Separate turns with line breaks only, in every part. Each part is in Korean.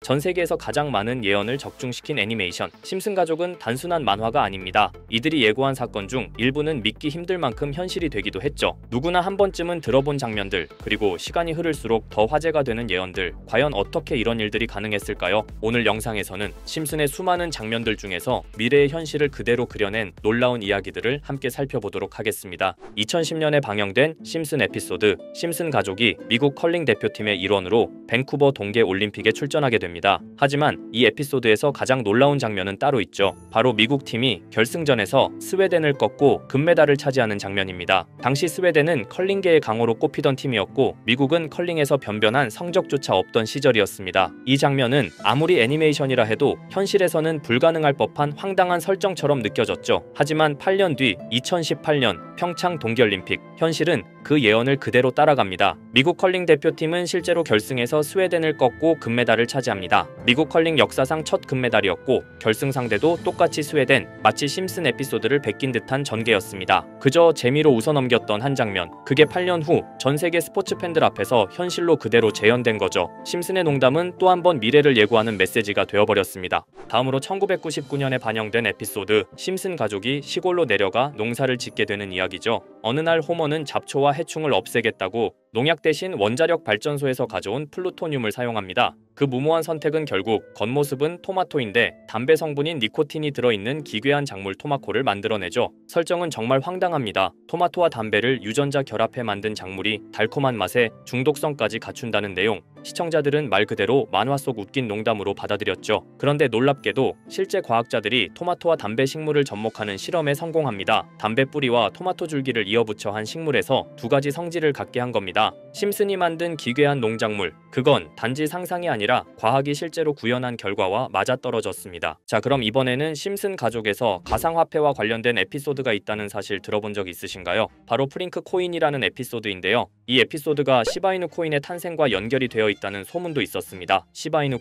전 세계에서 가장 많은 예언을 적중시킨 애니메이션 심슨 가족은 단순한 만화가 아닙니다. 이들이 예고한 사건 중 일부는 믿기 힘들 만큼 현실이 되기도 했죠. 누구나 한 번쯤은 들어본 장면들, 그리고 시간이 흐를수록 더 화제가 되는 예언들, 과연 어떻게 이런 일들이 가능했을까요? 오늘 영상에서는 심슨의 수많은 장면들 중에서 미래의 현실을 그대로 그려낸 놀라운 이야기들을 함께 살펴보도록 하겠습니다. 2010년에 방영된 심슨 에피소드 심슨 가족이 미국 컬링 대표팀의 일원으로 밴쿠버 동계 올림픽에 출전하게 됩니다. 하지만 이 에피소드에서 가장 놀라운 장면은 따로 있죠. 바로 미국 팀이 결승전에서 스웨덴을 꺾고 금메달을 차지하는 장면입니다. 당시 스웨덴은 컬링계의 강호로 꼽히던 팀이었고 미국은 컬링에서 변변한 성적조차 없던 시절이었습니다. 이 장면은 아무리 애니메이션이라 해도 현실에서는 불가능할 법한 황당한 설정처럼 느껴졌죠. 하지만 8년 뒤 2018년 평창 동계올림픽, 현실은 그 예언을 그대로 따라갑니다. 미국 컬링 대표팀은 실제로 결승에서 스웨덴을 꺾고 금메달을 차지합니다. 미국 컬링 역사상 첫 금메달이었고 결승 상대도 똑같이 스웨덴, 마치 심슨 에피소드를 베낀 듯한 전개였습니다. 그저 재미로 웃어넘겼던 한 장면, 그게 8년 후 전 세계 스포츠 팬들 앞에서 현실로 그대로 재현된 거죠. 심슨의 농담은 또 한 번 미래를 예고하는 메시지가 되어버렸습니다. 다음으로 1999년에 반영된 에피소드 심슨 가족이 시골로 내려가 농사를 짓게 되는 이야기죠. 어느 날 호머는 잡초와 해충을 없애겠다고 농약 대신 원자력 발전소에서 가져온 플루토늄을 사용합니다. 그 무모한 선택은 결국 겉모습은 토마토인데 담배 성분인 니코틴이 들어있는 기괴한 작물 토마코를 만들어내죠. 설정은 정말 황당합니다. 토마토와 담배를 유전자 결합해 만든 작물이 달콤한 맛에 중독성까지 갖춘다는 내용. 시청자들은 말 그대로 만화 속 웃긴 농담으로 받아들였죠. 그런데 놀랍게도 실제 과학자들이 토마토와 담배 식물을 접목하는 실험에 성공합니다. 담배 뿌리와 토마토 줄기를 이어붙여 한 식물에서 두 가지 성질을 갖게 한 겁니다. 심슨이 만든 기괴한 농작물, 그건 단지 상상이 아니라 과학이 실제로 구현한 결과와 맞아떨어졌습니다. 자, 그럼 이번에는 심슨 가족에서 가상화폐와 관련된 에피소드가 있다는 사실 들어본 적 있으신가요? 바로 프링크 코인이라는 에피소드인데요. 이 에피소드가 시바이누 코인의 탄생과 연결이 되어 있다는 소문도 있었습니다. 시바이누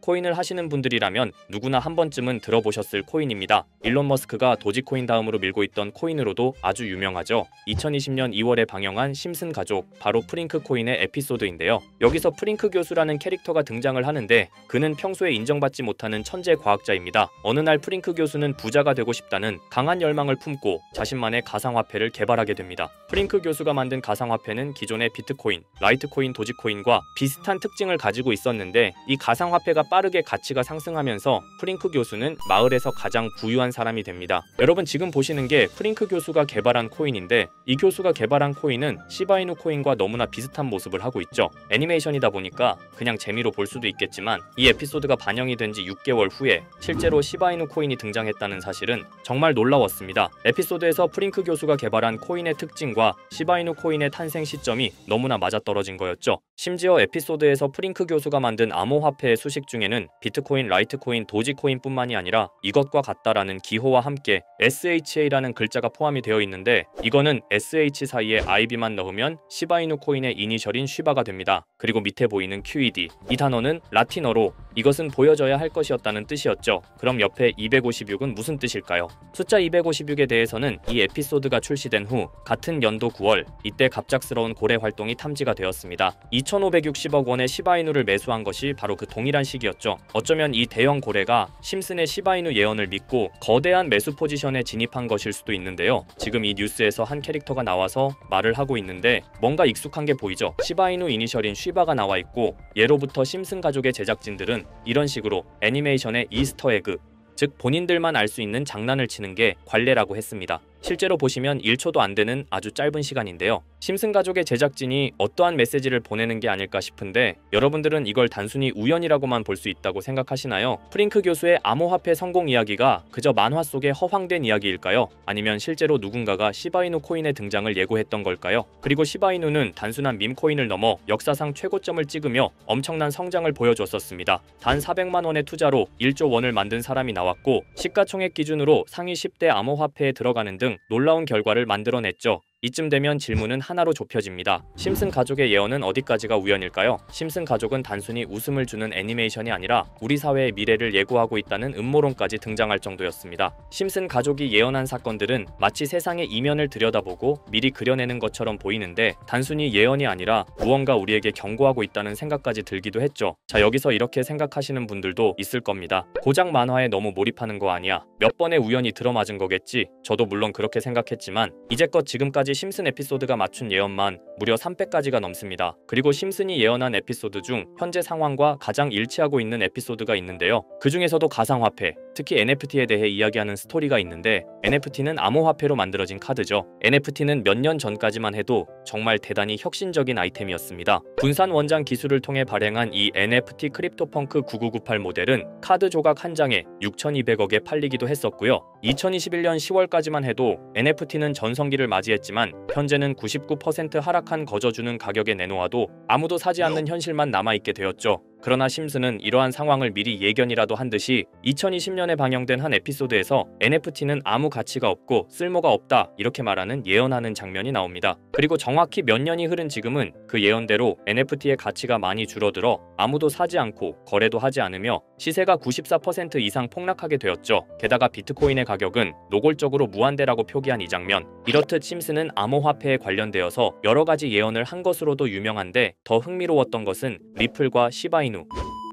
코인을 하시는 분들이라면 누구나 한 번쯤은 들어보셨을 코인입니다. 일론 머스크가 도지코인 다음으로 밀고 있던 코인으로도 아주 유명하죠. 2020년 2월에 방영한 심슨 가족, 바로 프링크 코인의 에피소드인데요. 여기서 프링크 교수라는 캐릭터가 등장을 하는데 그는 평소에 인정받지 못하는 천재 과학자입니다. 어느 날 프링크 교수는 부자가 되고 싶다는 강한 열망을 품고 자신만의 가상화폐를 개발하게 됩니다. 프링크 교수가 만든 가상화폐는 기존의 비트코인, 라이트코인, 도지코인과 비슷한 특징을 가지고 있었는데 이 가상화폐가 빠르게 가치가 상승하면서 프링크 교수는 마을에서 가장 부유한 사람이 됩니다. 여러분 지금 보시는 게 프링크 교수가 개발한 코인인데 이 교수가 개발한 코인은 시바이누 코인과 너무나 비슷한 모습을 하고 있죠. 애니메이션이다 보니까 그냥 재미로 볼 수도 있겠지만 이 에피소드가 반영이 된 지 6개월 후에 실제로 시바이누 코인이 등장했다는 사실은 정말 놀라웠습니다. 에피소드에서 프링크 교수가 개발한 코인의 특징과 시바이누 코인의 탄생 시점이 너무나 맞아떨어진 거였죠. 심지어 에피소드에서 프링크 교수가 만든 암호화폐의 수식 중에는 비트코인, 라이트코인, 도지코인뿐만이 아니라 이것과 같다라는 기호와 함께 SHA라는 글자가 포함이 되어 있는데 이거는 SH 사이에 IB만 넣으면 시바이누 코인의 이니셜인 쉬바가 됩니다. 그리고 밑에 보이는 QED, 이 단어는 라틴어로 이것은 보여져야 할 것이었다는 뜻이었죠. 그럼 옆에 256은 무슨 뜻일까요? 숫자 256에 대해서는 이 에피소드가 출시된 후 같은 연도 9월, 이때 갑작스러운 고래 활동이 탐지가 되었습니다. 2560억 원의 시바이누를 매수한 것이 바로 그 동일한 시기였죠. 어쩌면 이 대형 고래가 심슨의 시바이누 예언을 믿고 거대한 매수 포지션에 진입한 것일 수도 있는데요. 지금 이 뉴스에서 한 캐릭터가 나와서 말을 하고 있는데 뭔가 익숙한 게 보이죠. 시바이누 이니셜인 쉬바가 나와 있고 예로부터 심슨 가족의 제작진들은 이런 식으로 애니메이션의 이스터에그, 즉 본인들만 알 수 있는 장난을 치는 게 관례라고 했습니다. 실제로 보시면 1초도 안 되는 아주 짧은 시간인데요. 심슨 가족의 제작진이 어떠한 메시지를 보내는 게 아닐까 싶은데 여러분들은 이걸 단순히 우연이라고만 볼 수 있다고 생각하시나요? 프링크 교수의 암호화폐 성공 이야기가 그저 만화 속의 허황된 이야기일까요? 아니면 실제로 누군가가 시바이누 코인의 등장을 예고했던 걸까요? 그리고 시바이누는 단순한 밈코인을 넘어 역사상 최고점을 찍으며 엄청난 성장을 보여줬었습니다. 단 400만 원의 투자로 1조 원을 만든 사람이 나왔고 시가총액 기준으로 상위 10대 암호화폐에 들어가는 등 놀라운 결과를 만들어냈죠. 이쯤 되면 질문은 하나로 좁혀집니다. 심슨 가족의 예언은 어디까지가 우연일까요? 심슨 가족은 단순히 웃음을 주는 애니메이션이 아니라 우리 사회의 미래를 예고하고 있다는 음모론까지 등장할 정도였습니다. 심슨 가족이 예언한 사건들은 마치 세상의 이면을 들여다보고 미리 그려내는 것처럼 보이는데 단순히 예언이 아니라 무언가 우리에게 경고하고 있다는 생각까지 들기도 했죠. 자, 여기서 이렇게 생각하시는 분들도 있을 겁니다. 고작 만화에 너무 몰입하는 거 아니야? 몇 번의 우연이 들어맞은 거겠지? 저도 물론 그렇게 생각했지만 이제껏 지금까지 심슨 에피소드가 맞춘 예언만 무려 300가지가 넘습니다. 그리고 심슨이 예언한 에피소드 중 현재 상황과 가장 일치하고 있는 에피소드가 있는데요. 그 중에서도 가상화폐, 특히 NFT에 대해 이야기하는 스토리가 있는데 NFT는 암호화폐로 만들어진 카드죠. NFT는 몇 년 전까지만 해도 정말 대단히 혁신적인 아이템이었습니다. 분산 원장 기술을 통해 발행한 이 NFT 크립토펑크 9998 모델은 카드 조각 한 장에 6,200억에 팔리기도 했었고요. 2021년 10월까지만 해도 NFT는 전성기를 맞이했지만 현재는 99% 하락한 거저주는 가격에 내놓아도 아무도 사지 않는 현실만 남아있게 되었죠. 그러나 심슨은 이러한 상황을 미리 예견이라도 한 듯이 2020년에 방영된 한 에피소드에서 NFT는 아무 가치가 없고 쓸모가 없다 이렇게 말하는 예언하는 장면이 나옵니다. 그리고 정확히 몇 년이 흐른 지금은 그 예언대로 NFT의 가치가 많이 줄어들어 아무도 사지 않고 거래도 하지 않으며 시세가 94% 이상 폭락하게 되었죠. 게다가 비트코인의 가격은 노골적으로 무한대라고 표기한 이 장면, 이렇듯 심슨은 암호화폐에 관련되어서 여러 가지 예언을 한 것으로도 유명한데 더 흥미로웠던 것은 리플과 시바이누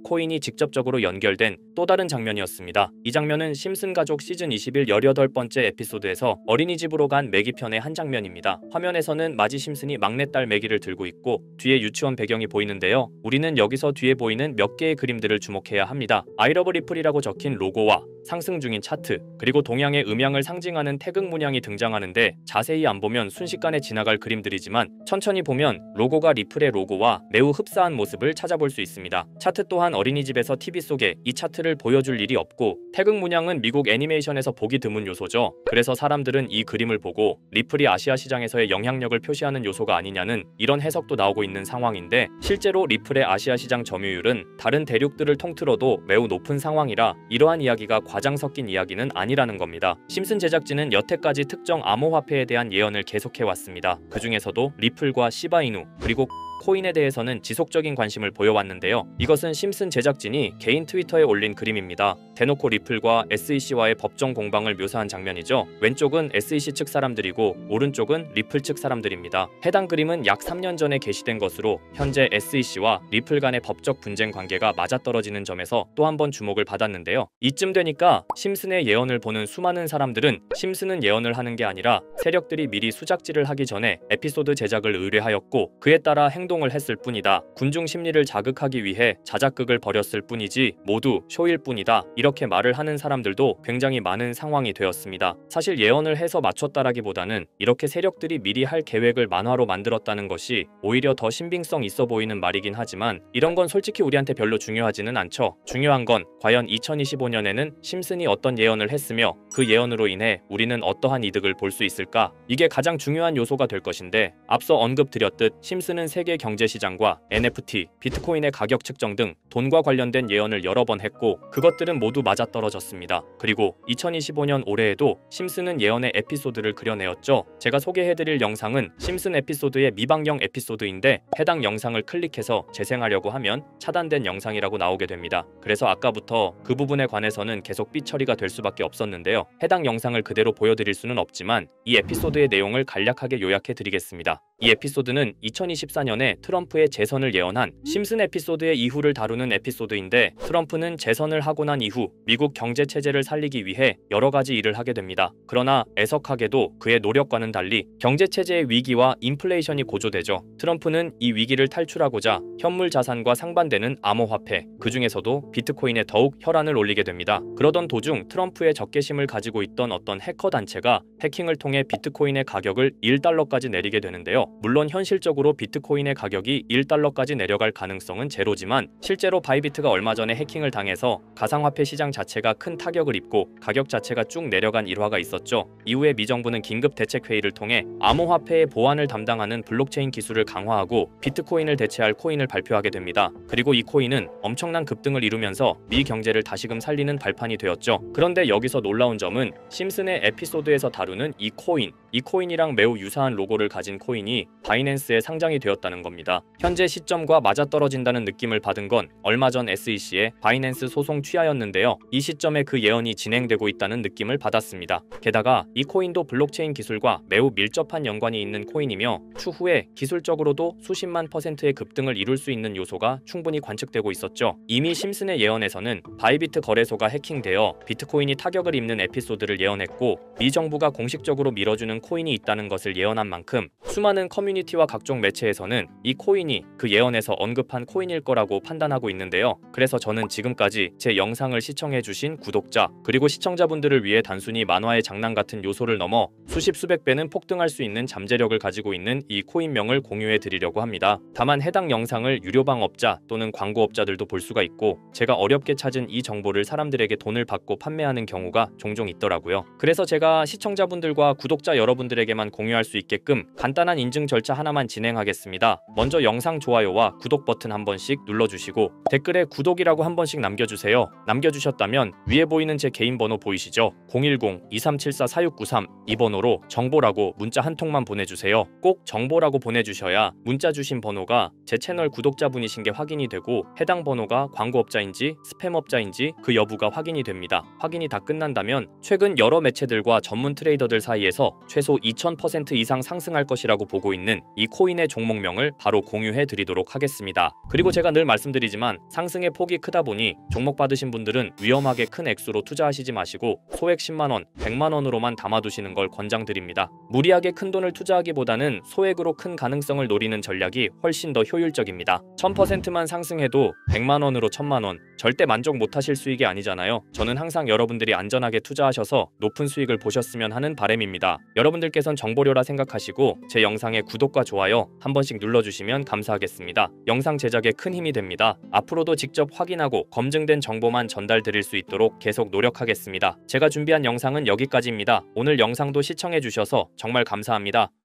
코인이 직접적으로 연결된 또 다른 장면이었습니다. 이 장면은 심슨 가족 시즌 21 18번째 에피소드에서 어린이집으로 간 매기 편의 한 장면입니다. 화면에서는 마지 심슨이 막내딸 매기를 들고 있고 뒤에 유치원 배경이 보이는데요. 우리는 여기서 뒤에 보이는 몇 개의 그림들을 주목해야 합니다. I love 리플이라고 적힌 로고와 상승 중인 차트, 그리고 동양의 음양을 상징하는 태극 문양이 등장하는데 자세히 안 보면 순식간에 지나갈 그림들이지만 천천히 보면 로고가 리플의 로고와 매우 흡사한 모습을 찾아볼 수 있습니다. 차트 또한 어린이집에서 TV 속에 이 차트를 보여줄 일이 없고 태극 문양은 미국 애니메이션에서 보기 드문 요소죠. 그래서 사람들은 이 그림을 보고 리플이 아시아 시장에서의 영향력을 표시하는 요소가 아니냐는 이런 해석도 나오고 있는 상황인데 실제로 리플의 아시아 시장 점유율은 다른 대륙들을 통틀어도 매우 높은 상황이라 이러한 이야기가 과장 섞인 이야기는 아니라는 겁니다. 심슨 제작진은 여태까지 특정 암호화폐에 대한 예언을 계속해왔습니다. 그 중에서도 리플과 시바이누 그리고 코인에 대해서는 지속적인 관심을 보여왔는데요. 이것은 심슨 제작진이 개인 트위터에 올린 그림입니다. 대놓고 리플과 SEC와의 법정 공방을 묘사한 장면이죠. 왼쪽은 SEC 측 사람들이고 오른쪽은 리플 측 사람들입니다. 해당 그림은 약 3년 전에 게시된 것으로 현재 SEC와 리플 간의 법적 분쟁 관계가 맞아떨어지는 점에서 또 한 번 주목을 받았는데요. 이쯤 되니까 심슨의 예언을 보는 수많은 사람들은 심슨은 예언을 하는 게 아니라 세력들이 미리 수작질을 하기 전에 에피소드 제작을 의뢰하였고 그에 따라 행동을 했을 뿐이다. 군중 심리를 자극하기 위해 자작극을 벌였을 뿐이지 모두 쇼일 뿐이다. 이렇게 말을 하는 사람들도 굉장히 많은 상황이 되었습니다. 사실 예언을 해서 맞췄다라기보다는 이렇게 세력들이 미리 할 계획을 만화로 만들었다는 것이 오히려 더 신빙성 있어 보이는 말이긴 하지만 이런 건 솔직히 우리한테 별로 중요하지는 않죠. 중요한 건 과연 2025년에는 심슨이 어떤 예언을 했으며 그 예언으로 인해 우리는 어떠한 이득을 볼 수 있을까? 이게 가장 중요한 요소가 될 것인데 앞서 언급드렸듯 심슨은 세계 경제시장과 NFT, 비트코인의 가격 측정 등 돈과 관련된 예언을 여러 번 했고 그것들은 모두 맞아떨어졌습니다. 그리고 2025년 올해에도 심슨은 예언의 에피소드를 그려내었죠. 제가 소개해드릴 영상은 심슨 에피소드의 미방영 에피소드인데 해당 영상을 클릭해서 재생하려고 하면 차단된 영상이라고 나오게 됩니다. 그래서 아까부터 그 부분에 관해서는 계속 삐처리가 될 수밖에 없었는데요. 해당 영상을 그대로 보여드릴 수는 없지만 이 에피소드의 내용을 간략하게 요약해드리겠습니다. 이 에피소드는 2024년에 트럼프의 재선을 예언한 심슨 에피소드의 이후를 다루는 에피소드인데 트럼프는 재선을 하고 난 이후 미국 경제 체제를 살리기 위해 여러 가지 일을 하게 됩니다. 그러나 애석하게도 그의 노력과는 달리 경제 체제의 위기와 인플레이션이 고조되죠. 트럼프는 이 위기를 탈출하고자 현물 자산과 상반되는 암호화폐, 그 중에서도 비트코인에 더욱 혈안을 올리게 됩니다. 그러던 도중 트럼프의 적개심을 가지고 있던 어떤 해커 단체가 해킹을 통해 비트코인의 가격을 1달러까지 내리게 되는데요. 물론 현실적으로 비트코인의 가격이 1달러까지 내려갈 가능성은 제로지만 실제로 바이비트가 얼마 전에 해킹을 당해서 가상화폐 시장 자체가 큰 타격을 입고 가격 자체가 쭉 내려간 일화가 있었죠. 이후에 미 정부는 긴급 대책회의를 통해 암호화폐의 보안을 담당하는 블록체인 기술을 강화하고 비트코인을 대체할 코인을 발표하게 됩니다. 그리고 이 코인은 엄청난 급등을 이루면서 미 경제를 다시금 살리는 발판이 되었죠. 그런데 여기서 놀라운 점은 심슨의 에피소드에서 다루는 이 코인, 이 코인이랑 매우 유사한 로고를 가진 코인이 바이낸스에 상장이 되었다는 겁니다. 현재 시점과 맞아떨어진다는 느낌을 받은 건 얼마 전 SEC의 바이낸스 소송 취하였는데요. 이 시점에 그 예언이 진행되고 있다는 느낌을 받았습니다. 게다가 이 코인도 블록체인 기술과 매우 밀접한 연관이 있는 코인이며 추후에 기술적으로도 수십만 %의 급등을 이룰 수 있는 요소가 충분히 관측되고 있었죠. 이미 심슨의 예언에서는 바이비트 거래소가 해킹되어 비트코인이 타격을 입는 에피소드를 예언했고 미 정부가 공식적으로 밀어주는 코인이 있다는 것을 예언한 만큼 수많은 커뮤니티와 각종 매체에서는 이 코인이 그 예언에서 언급한 코인일 거라고 판단하고 있는데요. 그래서 저는 지금까지 제 영상을 시청해주신 구독자 그리고 시청자분들을 위해 단순히 만화의 장난 같은 요소를 넘어 수십 수백 배는 폭등할 수 있는 잠재력을 가지고 있는 이 코인명을 공유해 드리려고 합니다. 다만 해당 영상을 유료방업자 또는 광고업자들도 볼 수가 있고 제가 어렵게 찾은 이 정보를 사람들에게 돈을 받고 판매하는 경우가 종종 있더라고요. 그래서 제가 시청자분들과 구독자 여러분들에게만 공유할 수 있게끔 간단한 인증 절차 하나만 진행하겠습니다. 먼저 영상 좋아요와 구독 버튼 한 번씩 눌러주시고 댓글에 구독이라고 한 번씩 남겨주세요. 남겨주셨다면 위에 보이는 제 개인 번호 보이시죠? 010-2374-4693 이 번호로 정보라고 문자 한 통만 보내주세요. 꼭 정보라고 보내주셔야 문자 주신 번호가 제 채널 구독자분이신 게 확인이 되고 해당 번호가 광고업자인지 스팸업자인지 그 여부가 확인이 됩니다. 확인이 다 끝난다면 최근 여러 매체들과 전문 트레이더들 사이에서 최소 2000% 이상 상승할 것이라고 보고 있는 이 코인의 종목명을 바로 공유해 드리도록 하겠습니다. 그리고 제가 늘 말씀드리지만 상승의 폭이 크다 보니 종목 받으신 분들은 위험하게 큰 액수로 투자하시지 마시고 소액 10만원, 100만원으로만 담아두시는 걸 권장드립니다. 무리하게 큰 돈을 투자하기보다는 소액으로 큰 가능성을 노리는 전략이 훨씬 더 효율적입니다. 1000%만 상승해도 100만원으로 1000만원, 절대 만족 못하실 수익이 아니잖아요. 저는 항상 여러분들이 안전하게 투자하셔서 높은 수익을 보셨으면 하는 바람입니다. 여러분들께선 정보료라 생각하시고 제 영상에 구독과 좋아요 한 번씩 눌러주시면 감사하겠습니다. 영상 제작에 큰 힘이 됩니다. 앞으로도 직접 확인하고 검증된 정보만 전달드릴 수 있도록 계속 노력하겠습니다. 제가 준비한 영상은 여기까지입니다. 오늘 영상도 시청해주셔서 정말 감사합니다.